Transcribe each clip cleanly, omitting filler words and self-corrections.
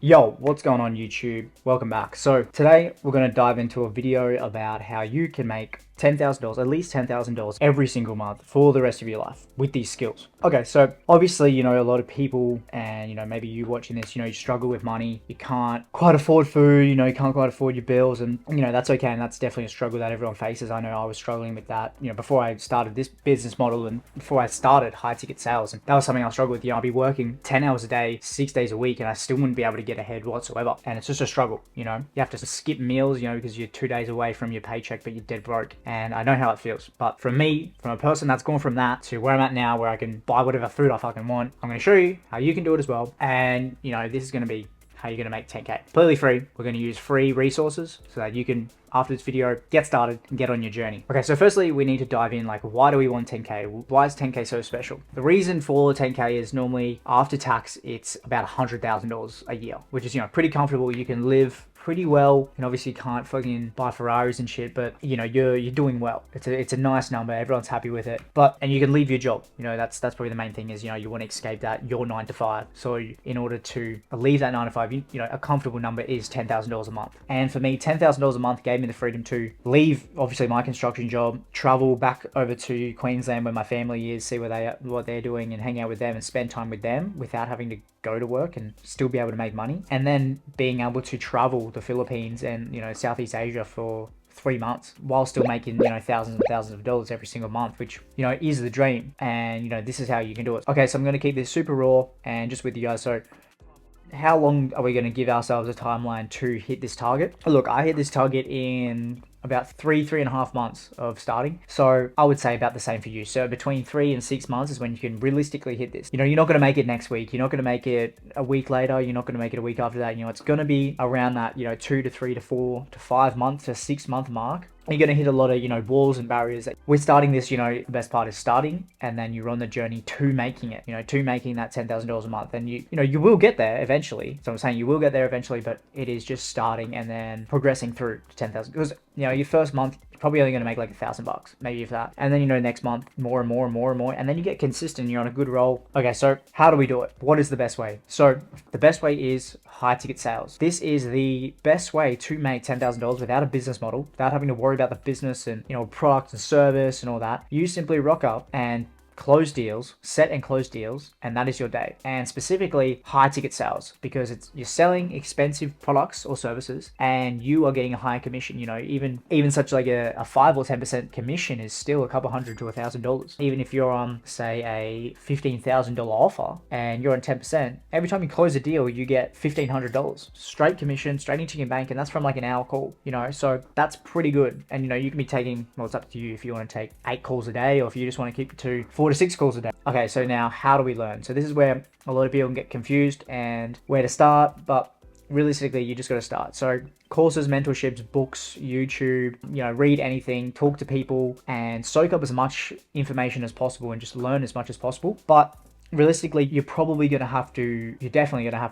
Yo, what's going on YouTube? Welcome back. So today we're going to dive into a video about how you can make $10,000, at least $10,000 every single month for the rest of your life with these skills. Okay, so obviously, a lot of people and, maybe you watching this, you struggle with money. You can't quite afford food, you can't quite afford your bills, and, that's okay. And that's definitely a struggle that everyone faces. I know I was struggling with that, before I started this business model and before I started high ticket sales. And that was something I struggled with. I'd be working 10 hours a day, 6 days a week, and I still wouldn't be able to get ahead whatsoever. And it's just a struggle. You have to skip meals, because you're 2 days away from your paycheck, but you're dead broke. And I know how it feels. But for me, from a person that's gone from that to where I'm at now, where I can buy whatever food I fucking want, I'm going to show you how you can do it as well. And, this is going to be how you're going to make 10K. Completely free. We're going to use free resources so that you can, after this video, get started and get on your journey. Okay, so firstly, we need to dive in, why do we want 10K? Why is 10K so special? The reason for 10K is normally after tax, it's about $100,000 a year, which is, pretty comfortable. You can live pretty well, and obviously can't fucking buy Ferraris and shit, but you're doing well. It's a nice number. Everyone's happy with it. And you can leave your job. That's probably the main thing is, you want to escape your 9 to 5. So in order to leave that 9 to 5, a comfortable number is $10,000 a month. And for me, $10,000 a month gave me the freedom to leave, obviously, my construction job, travel back over to Queensland where my family is, see what they're doing and hang out with them and spend time with them without having to go to work and still be able to make money. And then being able to travel the Philippines and, Southeast Asia for 3 months while still making, thousands and thousands of dollars every single month, which, is the dream. And, this is how you can do it. Okay, so I'm going to keep this super raw and just with you guys. So how long are we going to give ourselves a timeline to hit this target? Look, I hit this target in about 3.5 months of starting. So I would say about the same for you. So between 3 and 6 months is when you can realistically hit this. You're not going to make it next week. You're not going to make it a week later. You're not going to make it a week after that. It's going to be around that, 2 to 3 to 4 to 5 months to 6 month mark. You're going to hit a lot of, walls and barriers. We're starting this, the best part is starting, and then you're on the journey to making it, to making that $10,000 a month. And you will get there eventually. So I'm saying you will get there eventually, but it is just starting and then progressing through to 10,000. Because, your first month, you're probably only going to make like $1,000, maybe if that. And then, next month, more and more and more and more. And then you get consistent, you're on a good roll. Okay, so how do we do it? What is the best way? So the best way is high ticket sales. This is the best way to make $10,000 without a business model, without having to worry about the business and, product and service and all that. You simply rock up and close deals, set and close deals, and that is your day. And specifically high ticket sales, because you're selling expensive products or services and you are getting a higher commission. Even such like a 5 or 10% commission is still a couple $100 to $1,000. Even if you're on, say, a $15,000 offer and you're on 10%, every time you close a deal you get $1,500 straight commission straight into your bank, and that's from like an hour call. So that's pretty good. And you can be taking, well, it's up to you if you want to take 8 calls a day or if you just want to keep it to 4 to 6 calls a day. Okay, so now how do we learn? So this is where a lot of people can get confused and where to start, but realistically you just got to start. So courses, mentorships, books, YouTube, read anything, talk to people and soak up as much information as possible and just learn as much as possible. But realistically, you're definitely going to have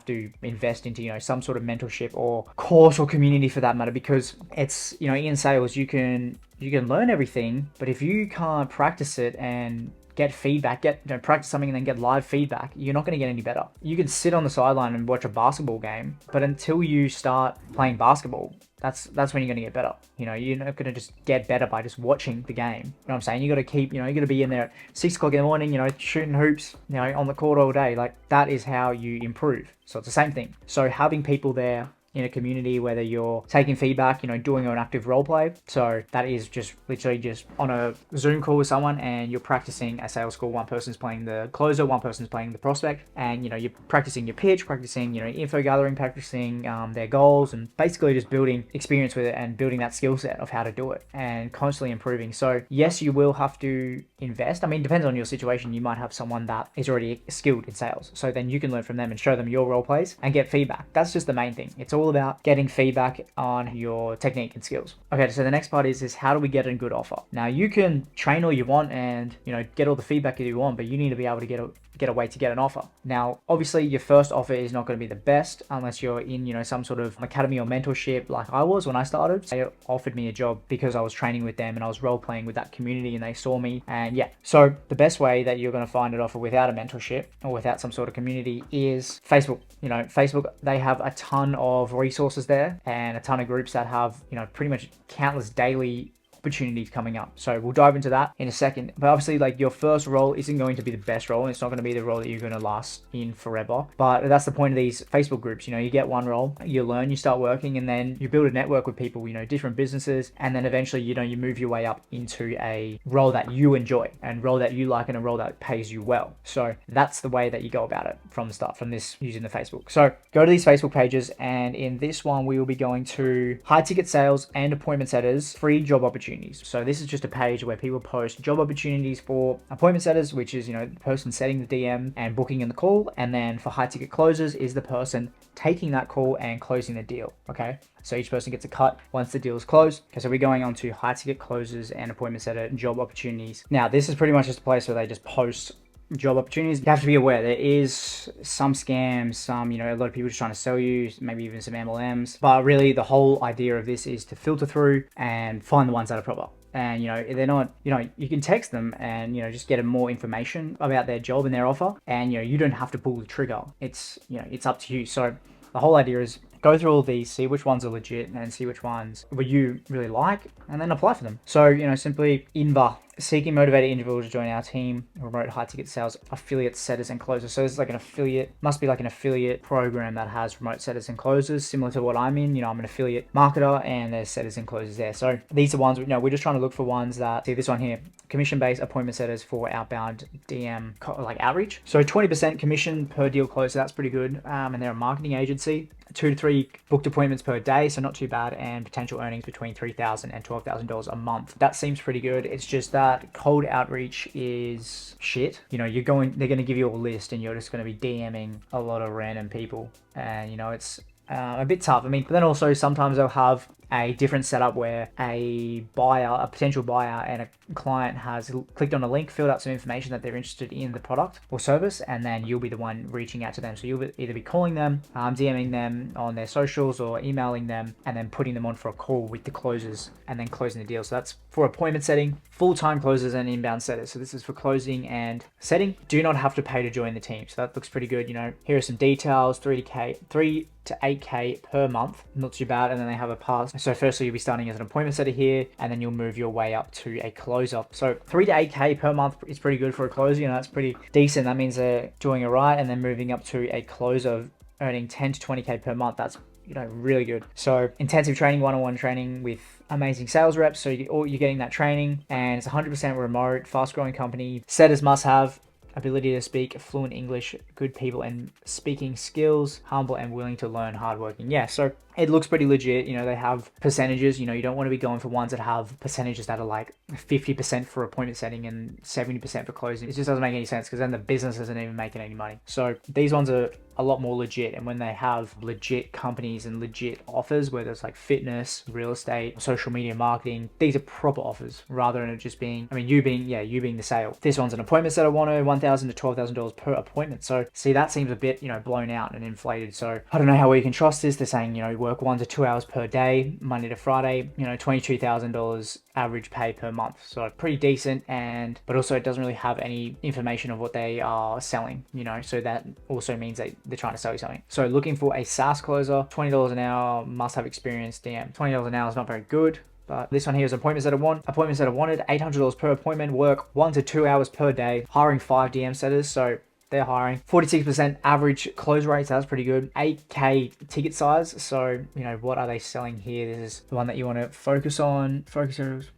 to invest into, some sort of mentorship or course or community for that matter, because it's, in sales, you can learn everything, but if you can't practice it and get feedback, practice something and then get live feedback, you're not going to get any better. You can sit on the sideline and watch a basketball game, but until you start playing basketball, that's when you're going to get better. You're not going to just get better by just watching the game. You know what I'm saying? You got to keep, you got to be in there at 6 o'clock in the morning, shooting hoops, on the court all day. Like, that is how you improve. So it's the same thing. So having people there in a community, whether you're taking feedback, doing an active role play. So that is just literally just on a Zoom call with someone and you're practicing a sales call. One person's playing the closer, one person's playing the prospect, and you're practicing your pitch, practicing info gathering, practicing their goals, and basically just building experience with it and building that skill set of how to do it and constantly improving. So yes, you will have to invest. I mean, it depends on your situation. You might have someone that is already skilled in sales, so then you can learn from them and show them your role plays and get feedback. That's just the main thing. It's all about getting feedback on your technique and skills. Okay, so the next part is how do we get a good offer? Now, you can train all you want and get all the feedback that you want, but you need to be able to get get a way to get an offer. Now, obviously your first offer is not going to be the best unless you're in, some sort of academy or mentorship like I was when I started. They offered me a job because I was training with them and I was role playing with that community and they saw me. And yeah, so the best way that you're going to find an offer without a mentorship or without some sort of community is Facebook. Facebook, they have a ton of resources there and a ton of groups that have, pretty much countless daily opportunities coming up. So we'll dive into that in a second. But obviously, like, your first role isn't going to be the best role and it's not going to be the role that you're going to last in forever. But that's the point of these Facebook groups. You get one role, you learn, you start working, and then you build a network with people, different businesses, and then eventually, you move your way up into a role that you enjoy and role that you like and a role that pays you well. So that's the way that you go about it from the start, from this using the Facebook. So go to these Facebook pages, and in this one, we will be going to high ticket sales and appointment setters, free job opportunities. So this is just a page where people post job opportunities for appointment setters, which is, the person setting the DM and booking in the call. And then for high ticket closers is the person taking that call and closing the deal. Okay. So each person gets a cut once the deal is closed. Okay. So we're going on to high ticket closers and appointment setter job opportunities. Now, this is pretty much just a place where they just post job opportunities. You have to be aware there is some scams, a lot of people just trying to sell you, maybe even some MLMs. But really the whole idea of this is to filter through and find the ones that are proper. And, they're not, you can text them and, just get more information about their job and their offer. And, you don't have to pull the trigger. It's, it's up to you. So the whole idea is go through all these, see which ones are legit and see which ones would you really like, and then apply for them. So, simply Inva, seeking motivated individuals to join our team, remote high ticket sales, affiliate setters and closers. So this is like an affiliate, must be like an affiliate program that has remote setters and closers, similar to what I'm in. I'm an affiliate marketer and there's setters and closers there. So these are ones, we're just trying to look for ones that, see this one here, commission-based appointment setters for outbound DM like outreach. So 20% commission per deal close. So that's pretty good. And they're a marketing agency. 2 to 3 booked appointments per day, so not too bad, and potential earnings between $3,000 and $12,000 a month. That seems pretty good. It's just that cold outreach is shit. They're going to give you a list and you're just going to be DMing a lot of random people, and it's a bit tough. But then also sometimes they'll have a different setup where a potential buyer and a client has clicked on a link, filled out some information that they're interested in the product or service, and then you'll be the one reaching out to them. So you'll either be calling them, DMing them on their socials or emailing them, and then putting them on for a call with the closers and then closing the deal. So that's for appointment setting, full-time closers and inbound setters. So this is for closing and setting. Do not have to pay to join the team. So that looks pretty good. Here are some details, 3 to 8K per month. Not too bad. And then they have a pass. So firstly, you'll be starting as an appointment setter here, and then you'll move your way up to a closer. So 3 to 8K per month is pretty good for a closer. That's pretty decent. That means they're doing it right. And then moving up to a closer, earning 10 to 20K per month. That's really good. So intensive training, one-on-one training with amazing sales reps. So you're getting that training, and it's 100% remote, fast-growing company. Setters must have ability to speak fluent English, good people and speaking skills, humble and willing to learn, hardworking. Yeah, so it looks pretty legit. They have percentages. You don't want to be going for ones that have percentages that are like 50% for appointment setting and 70% for closing. It just doesn't make any sense, because then the business isn't even making any money. So these ones are a lot more legit. And when they have legit companies and legit offers, whether it's like fitness, real estate, social media marketing, these are proper offers rather than it just being, you being the sale. This one's an appointment setter, $1,000 to $12,000 per appointment. So see, that seems a bit, blown out and inflated. So I don't know how well you can trust this. They're saying, work 1 to 2 hours per day, Monday to Friday, $22,000 average pay per month. So pretty decent. But also it doesn't really have any information of what they are selling, so that also means that they're trying to sell you something. So looking for a SaaS closer, $20 an hour, must have experience DM. $20 an hour is not very good. But this one here is appointments that are wanted, $800 per appointment, work 1 to 2 hours per day, hiring 5 DM setters. So they're hiring 46% average close rates. That's pretty good. 8K ticket size. So, what are they selling here? This is the one that you want to focus on.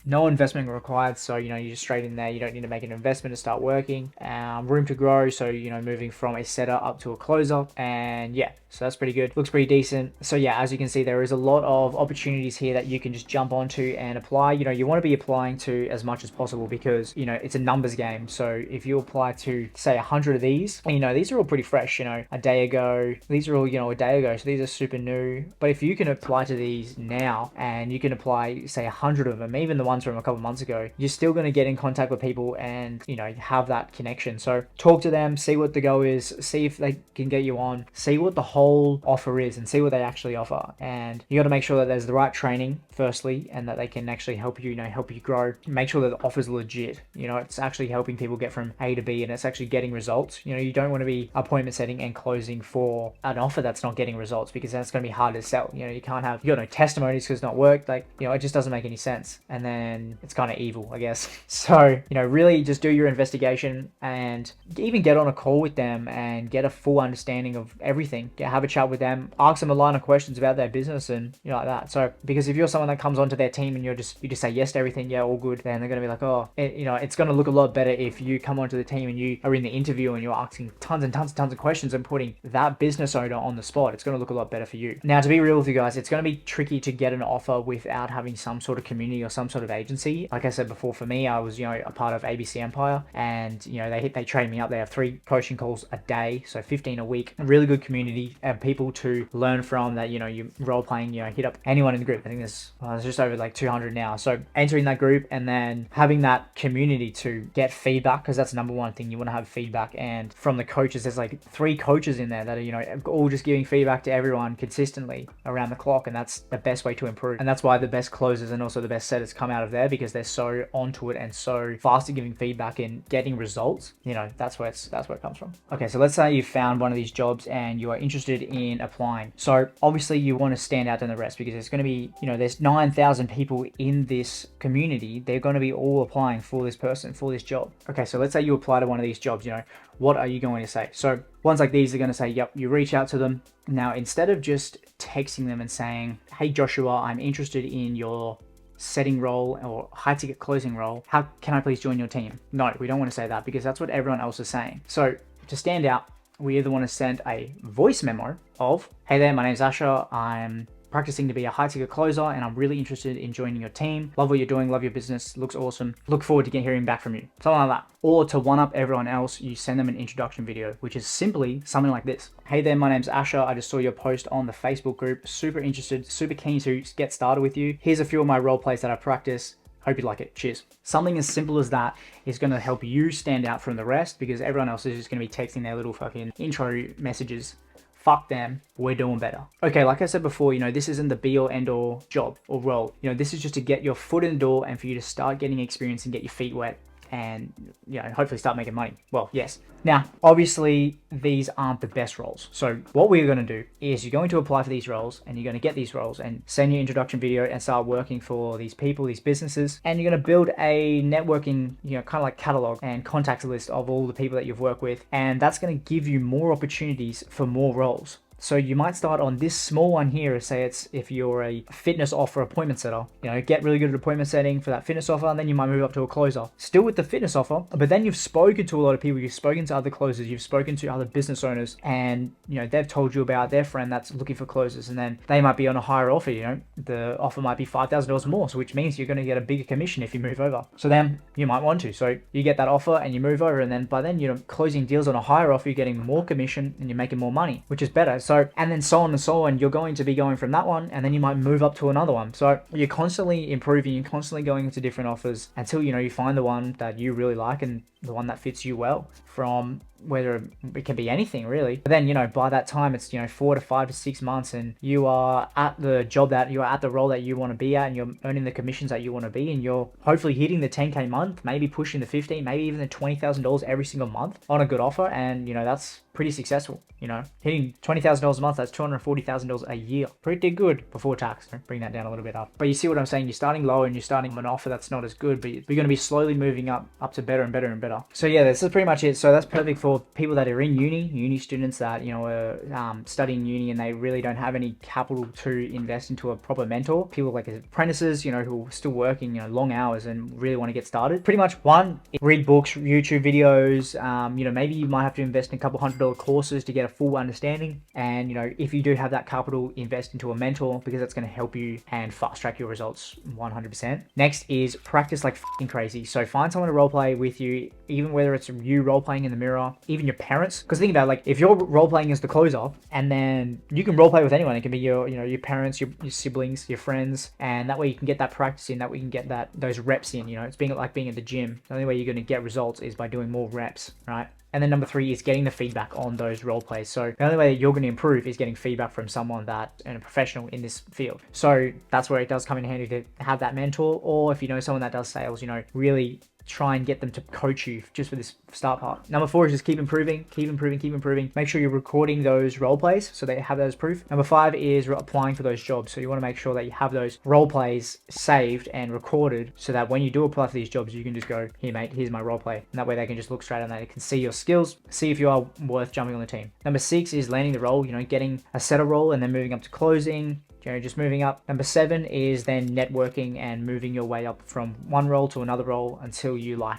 No investment required. So, you're just straight in there. You don't need to make an investment to start working. Room to grow. So, moving from a setter up to a closer. And yeah, so that's pretty good. Looks pretty decent. So yeah, as you can see, there is a lot of opportunities here that you can just jump onto and apply. You want to be applying to as much as possible, because, it's a numbers game. So if you apply to say 100 of these, these. And, these are all pretty fresh, a day ago. These are all, a day ago. So these are super new. But if you can apply to these now and you can apply, say, 100 of them, even the ones from a couple months ago, you're still going to get in contact with people and, have that connection. So talk to them, see what the go is, see if they can get you on, see what the whole offer is and see what they actually offer. And you got to make sure that there's the right training firstly, and that they can actually help you, help you grow. Make sure that the offer's legit. It's actually helping people get from A to B and it's actually getting results. You don't want to be appointment setting and closing for an offer that's not getting results, because that's going to be hard to sell. You got no testimonies because it's not worked. Like, it just doesn't make any sense. And then it's kind of evil, I guess. So, really just do your investigation and even get on a call with them and get a full understanding of everything. Have a chat with them, ask them a line of questions about their business and like that. So, because if you're someone that comes onto their team and you just say yes to everything, yeah, all good, then they're going to be like, oh, it's going to look a lot better if you come onto the team and you are in the interview and you're asking tons and tons and tons of questions and putting that business owner on the spot. It's going to look a lot better for you. Now, to be real with you guys, it's going to be tricky to get an offer without having some sort of community or some sort of agency. Like I said before, for me, I was, a part of ABC Empire, and, they train me up. They have 3 coaching calls a day, so 15 a week. A really good community and people to learn from that, you role playing, hit up anyone in the group. I think there's just over like 200 now. So entering that group and then having that community to get feedback, because that's the number one thing. You want to have feedback, and from the coaches, there's like 3 coaches in there that are, all just giving feedback to everyone consistently around the clock. And that's the best way to improve. And that's why the best closers and also the best setters come out of there, because they're so onto it and so fast at giving feedback and getting results. That's where it comes from. Okay, so let's say you found one of these jobs and you are interested in applying. So obviously you want to stand out than the rest, because there's going to be, there's 9,000 people in this community. They're going to be all applying for this person, for this job. Okay, so let's say you apply to one of these jobs, what are you going to say? So ones like these are going to say, yep, you reach out to them. Now, instead of just texting them and saying, hey, Joshua, I'm interested in your setting role or high ticket closing role. How can I please join your team? No, we don't want to say that, because that's what everyone else is saying. So to stand out, we either want to send a voice memo of, hey there, my name's Asher. I'm practicing to be a high ticket closer and I'm really interested in joining your team. Love what you're doing, love your business, looks awesome. Look forward to hearing back from you. Something like that. Or to one up everyone else, you send them an introduction video, which is simply something like this. Hey there, my name's Asher. I just saw your post on the Facebook group. Super interested, super keen to get started with you. Here's a few of my role plays that I practice. Hope you like it. Cheers. Something as simple as that is going to help you stand out from the rest, because everyone else is just going to be texting their little fucking intro messages. Fuck them, we're doing better. Okay, like I said before, this isn't the be or end all job or role. This is just to get your foot in the door and for you to start getting experience and get your feet wet and, hopefully start making money. Well, yes. Now, obviously, these aren't the best roles. So what we're going to do is you're going to apply for these roles and you're going to get these roles and send your introduction video and start working for these people, these businesses, and you're going to build a networking, kind of like catalog and contact list of all the people that you've worked with. And that's going to give you more opportunities for more roles. So you might start on this small one here, say it's if you're a fitness offer appointment setter, get really good at appointment setting for that fitness offer, and then you might move up to a closer. Still with the fitness offer, but then you've spoken to a lot of people, you've spoken to other closers, you've spoken to other business owners, and they've told you about their friend that's looking for closers, and then they might be on a higher offer, the offer might be $5,000 more, so which means you're going to get a bigger commission if you move over. So then you might want to. So you get that offer and you move over, and then by then you're closing deals on a higher offer, you're getting more commission and you're making more money, which is better. So, and then so on and so on, you're going to be going from that one, and then you might move up to another one. So you're constantly improving, you're constantly going into different offers until, you find the one that you really like and the one that fits you well, from whether it can be anything really. But then, by that time it's, 4 to 5 to 6 months and you are at the job that you're at, the role that you want to be at, and you're earning the commissions that you want to be, and you're hopefully hitting the 10K month, maybe pushing the 15, maybe even the $20,000 every single month on a good offer. And, that's pretty successful. Hitting $20,000 a month, that's $240,000 a year. Pretty good before tax. Bring that down a little bit up. But you see what I'm saying? You're starting low and you're starting on an offer that's not as good, but you're going to be slowly moving up to better and better and better. So yeah, this is pretty much it. So that's perfect for people that are in uni students that, are studying uni and they really don't have any capital to invest into a proper mentor. People like apprentices, who are still working, long hours and really want to get started. Pretty much one, read books, YouTube videos, maybe you might have to invest in a couple $100 courses to get a full understanding. And, if you do have that capital, invest into a mentor, because that's going to help you and fast track your results 100%. Next is practice like fucking crazy. So find someone to role play with you, even whether it's you role playing in the mirror, even your parents. Because think about it, like if you're role playing as the closer, and then you can role play with anyone. It can be your, your parents, your siblings, your friends, and that way you can get that practice in. That way you can get those reps in. It's being like being at the gym. The only way you're going to get results is by doing more reps, right? And then number 3 is getting the feedback on those role plays. So the only way that you're going to improve is getting feedback from someone and a professional in this field. So that's where it does come in handy to have that mentor, or if you know someone that does sales, really try and get them to coach you just for this start part. Number 4 is just keep improving. Make sure you're recording those role plays so that you have those proof. Number 5 is applying for those jobs. So you want to make sure that you have those role plays saved and recorded so that when you do apply for these jobs, you can just go, here mate, here's my role play. And that way they can just look straight on that. They can see your skills, see if you are worth jumping on the team. Number 6 is landing the role, getting a setter role and then moving up to closing, just moving up. Number 7 is then networking and moving your way up from one role to another role until you are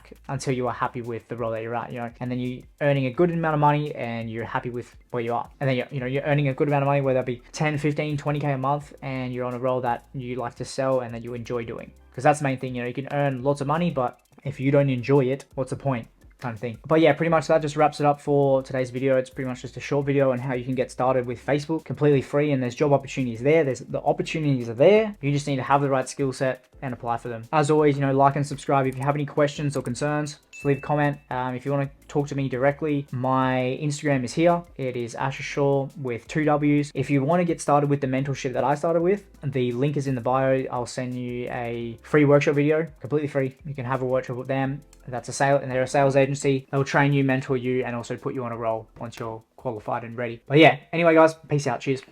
happy with the role that you're at, and then you earning a good amount of money and you're happy with where you are. And then you're earning a good amount of money, whether that be 10, 15, 20K a month, and you're on a role that you like to sell and that you enjoy doing. Because that's the main thing, you can earn lots of money, but if you don't enjoy it, what's the point? Kind of thing. But yeah, pretty much that just wraps it up for today's video. It's pretty much just a short video on how you can get started with Facebook completely free, and there's job opportunities there. The opportunities are there. You just need to have the right skill set and apply for them. As always, like and subscribe. If you have any questions or concerns, just leave a comment. If you want to talk to me directly, my Instagram is here. It is Asher Shaw with 2 W's. If you want to get started with the mentorship that I started with, the link is in the bio. I'll send you a free workshop video, completely free. You can have a workshop with them. That's a sale, and they're a sales agency. They'll train you, mentor you, and also put you on a roll once you're qualified and ready. But yeah, anyway guys, peace out. Cheers.